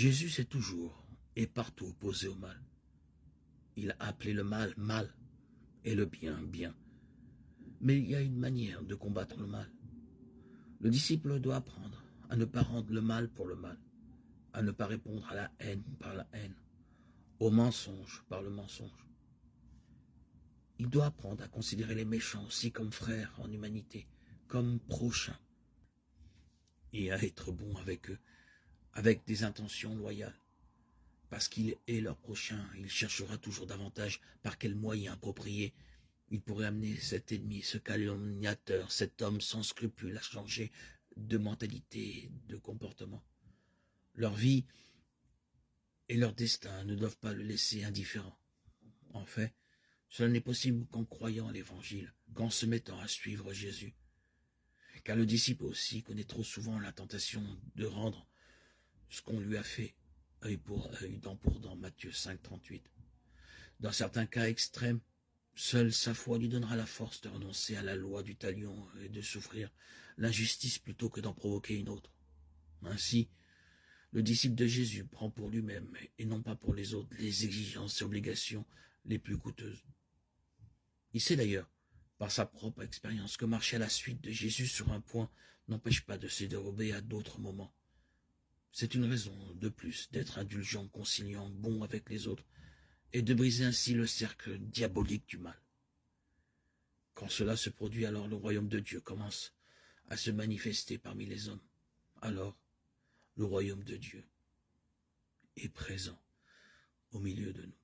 Jésus s'est toujours et partout opposé au mal. Il a appelé le mal, mal, et le bien, bien. Mais il y a une manière de combattre le mal. Le disciple doit apprendre à ne pas rendre le mal pour le mal, à ne pas répondre à la haine par la haine, au mensonge par le mensonge. Il doit apprendre à considérer les méchants aussi comme frères en humanité, comme prochains, et à être bon avec eux, avec des intentions loyales. Parce qu'il est leur prochain, il cherchera toujours davantage par quels moyens appropriés il pourrait amener cet ennemi, ce calomniateur, cet homme sans scrupules à changer de mentalité, de comportement. Leur vie et leur destin ne doivent pas le laisser indifférent. En fait, cela n'est possible qu'en croyant à l'Évangile, qu'en se mettant à suivre Jésus. Car le disciple aussi connaît trop souvent la tentation de rendre ce qu'on lui a fait, œil pour œil, dent pour dent, Matthieu 5, 38. Dans certains cas extrêmes, seule sa foi lui donnera la force de renoncer à la loi du talion et de souffrir l'injustice plutôt que d'en provoquer une autre. Ainsi, le disciple de Jésus prend pour lui-même et non pas pour les autres les exigences et obligations les plus coûteuses. Il sait d'ailleurs, par sa propre expérience, que marcher à la suite de Jésus sur un point n'empêche pas de se dérober à d'autres moments. C'est une raison de plus d'être indulgent, conciliant, bon avec les autres, et de briser ainsi le cercle diabolique du mal. Quand cela se produit, alors le royaume de Dieu commence à se manifester parmi les hommes. Alors, le royaume de Dieu est présent au milieu de nous.